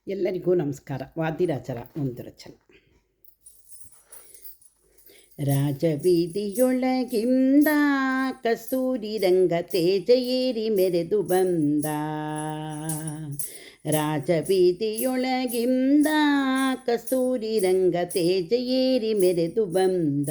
ಎಲ್ಲರಿಗೂ ನಮಸ್ಕಾರ. ವಾದಿರಾಜರ ಒಂದು ರಚನೆ. ರಾಜಬೀದಿಯೊಳಗಿಂದ ಕಸ್ತೂರಿ ರಂಗ ತೇಜ ಏರಿ ಮೆರೆದು ಬಂದ. ರಾಜಬೀದಿಯೊಳಗಿಂದ ಕಸ್ತೂರಿ ರಂಗ ತೇಜ ಏರಿ ಮೆರೆದು ಬಂದ.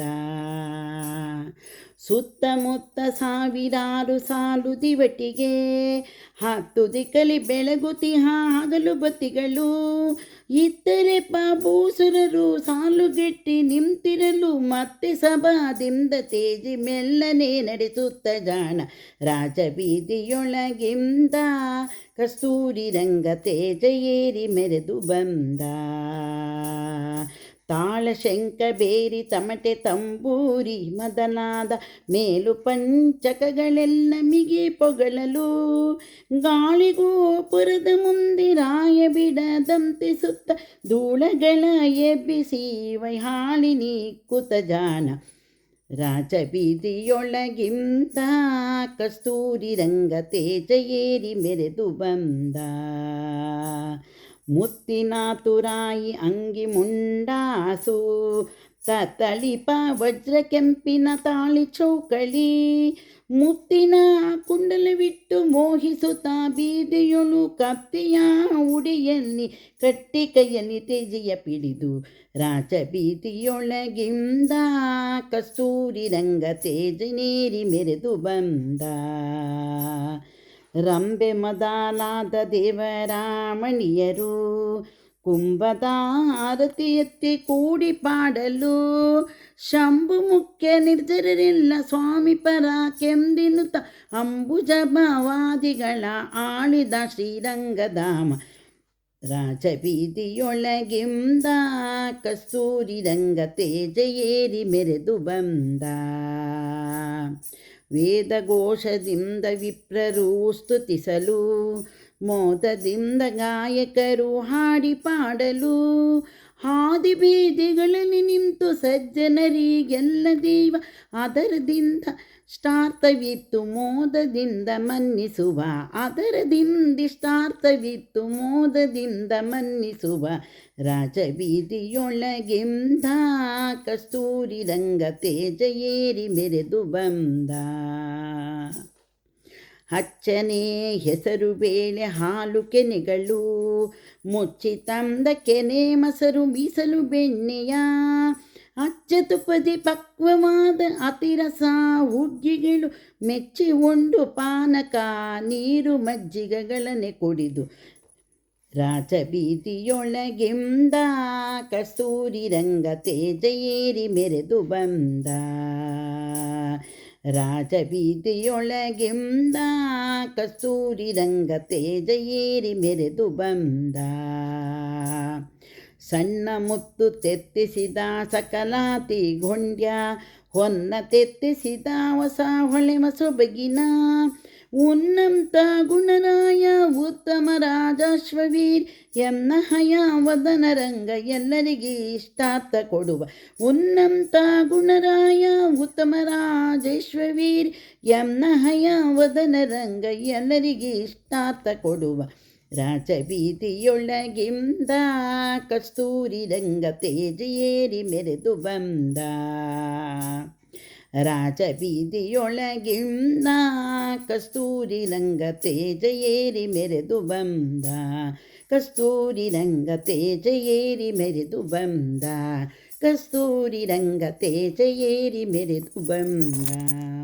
ಸುತ್ತಮುತ್ತ ಸಾವಿರಾರು ಸಾಲು ದಿವಟಿಗೆ ಹತ್ತು ದಿಕ್ಕಲಿ ಬೆಳಗುತಿಹ ಹಗಲು ಬತ್ತಿಗಳು. ಇತ್ತರೆ ಪಾಪೂಸುರರು ಸಾಲುಗೆಟ್ಟಿ ನಿಂತಿರಲು ಮತ್ತೆ ಸಭಾದಿಂದ ತೇಜಿ ಮೆಲ್ಲನೆ ನಡೆಸುತ್ತ ಜಾಣ. ರಾಜಬೀದಿಯೊಳಗಿಂದ ಕಸ್ತೂರಿ ರಂಗ ತೇಜ ಏರಿ ಮೆರೆದು ಬಂದ. ತಾಳ ಶಂಕ ಬೇರಿ ತಮಟೆ ತಂಬೂರಿ ಮದನಾದ ಮೇಲು ಪಂಚಕಗಳೆಲ್ಲ ಮಿಗಿ ಪೊಗಳಲು. ಗಾಳಿಗೋಪುರದ ಮುಂದೆ ರಾಯ ಬಿಡದಂತೆ ಸುತ್ತ ಧೂಳಗಳ ಎಬ್ಬಿಸಿ ವೈಹಾಳಿನಿ ಕುತ ಜಾಣ. ರಾಜಬೀದಿಯೊಳಗಿಂದ ಕಸ್ತೂರಿ ರಂಗ ತೇಜ ಏರಿ ಮೆರೆದು ಬಂದ. ಮುತ್ತಿನ ತುರಾಯಿ ಅಂಗಿ ಮುಂಡಾಸು ತತಳಿಪ ವಜ್ರ ಕೆಂಪಿನ ತಾಳಿ ಚೌಕಳಿ. ಮುತ್ತಿನ ಕುಂಡಲವಿಟ್ಟು ಮೋಹಿಸುತ್ತ ಬೀದಿಯೊಳು ಕತ್ತಿಯ ಉಡಿಯಲ್ಲಿ ಕಟ್ಟಿ ಕೈಯಲ್ಲಿ ತೇಜೆಯ ಪಿಡಿದು. ರಾಜಬೀದಿಯೊಳಗಿಂದ ಕಸ್ತೂರಿ ರಂಗ ತೇಜ ನೇರಿ ಮೆರೆದು ಬಂದ. ರಂಬೆ ಮದಾಲಾದ ದೇವರಾಮಣಿಯರು ಕುಂಭದ ಆರತಿ ಎತ್ತಿ ಕೂಡಿ ಪಾಡಲು. ಶಂಭು ಮುಖ್ಯ ನಿರ್ಜರರೆಲ್ಲ ಸ್ವಾಮಿ ಪರ ಕೆಂದಿನುತ್ತ ಅಂಬುಜಭವಾದಿಗಳ ಆಳಿದ ಶ್ರೀರಂಗಧಾಮ. ರಾಜಬೀದಿಯೊಳಗಿಂದ ಕಸ್ತೂರಿ ರಂಗ ತೇಜ ಏರಿ ಮೆರೆದು ಬಂದ. ವೇದಘೋಷದಿಂದ ವಿಪ್ರರು ಸ್ತುತಿಸಲು ಮೋದದಿಂದ ಗಾಯಕರು ಹಾಡಿ ಪಾಡಲು. ಹಾದಿ ಬೀದಿಗಳಲ್ಲಿ ನಿಂತು ಸಜ್ಜನರಿಗೆಲ್ಲ ದೈವ ಆದರದಿಂದ ಷ್ಟಾರ್ಥವಿತ್ತು ಮೋದದಿಂದ ಮನ್ನಿಸುವ. ಅದರದಿಂದಿಷ್ಟಾರ್ಥವಿತ್ತು ಮೋದದಿಂದ ಮನ್ನಿಸುವ. ರಾಜಬೀದಿಯೊಳಗಿಂದ ಕಸ್ತೂರಿ ರಂಗ ತೇಜ ಏರಿ ಮೆರೆದು ಬಂದ. ಹಚ್ಚನೆ ಹೆಸರು ಬೇಳೆ ಹಾಲು ಕೆನೆಗಳು ಮುಚ್ಚಿ ತಂದ ಕೆನೆ ಮೊಸರು ಮೀಸಲು ಬೆಣ್ಣೆಯ. ಅಚ್ಚ ತುಪ್ಪದಿ ಪಕ್ವವಾದ ಅತಿರಸ ಹುಗ್ಗಿಗಳು ಮೆಚ್ಚಿ ಉಂಡು ಪಾನಕ ನೀರು ಮಜ್ಜಿಗೆಗಳನ್ನೇ ಕುಡಿದು. ರಾಜಬೀದಿಯೊಳಗಿಂದ ಕಸ್ತೂರಿ ರಂಗ ತೇಜ ಏರಿ ಮೆರೆದು ಬಂದ. ರಾಜಬೀದಿಯೊಳಗಿಂದ ಕಸ್ತೂರಿ ರಂಗ ತೇಜ ಏರಿ ಮೆರೆದು ಬಂದ. ಸಣ್ಣ ಮುತ್ತು ತೆತ್ತಿಸಿದ ಸಕಲಾತಿ ಗೊಂಡ್ಯ ಹೊನ್ನ ತೆತ್ತಿಸಿದ ಹೊಸ ಹೊಳೆ ಸೊಬಗಿನ. ಉನ್ನಂತ ಗುಣರಾಯ ಉತ್ತಮ ರಾಜಾಶ್ವವೀರ್ ಎನ್ನ ಹಯ ವದನ ರಂಗ ಎಲ್ಲರಿಗೆ ಇಷ್ಟಾರ್ಥ ಕೊಡುವ. ಉನ್ನಂತ ಗುಣರಾಯ ಉತ್ತಮ ರಾಜೇಶ್ವವೀರ್ ಎನ್ನ ಹಯ ವದನ ರಂಗ ಎಲ್ಲರಿಗೆ ಇಷ್ಟಾರ್ಥ ಕೊಡುವ. ರಾಜಬೀದಿಯೊಳಗಿಂದ ಕಸ್ತೂರಿ ರಂಗ ತೇಜ ಏರಿ ಮೆರೆದು ಬಂದ. ರಾಜಬೀದಿಯೊಳಗಿಂದ ಕಸ್ತೂರಿ ರಂಗ ತೇಜ ಏರಿ ಮೆರೆದು ಬಂದ. ಕಸ್ತೂರಿ ರಂಗ ತೇಜ ಏರಿ ಮೆರೆದು ಬಂದ. ಕಸ್ತೂರಿ ರಂಗ ತೇಜ ಏರಿ ಮೆರೆದು ಬಂದ.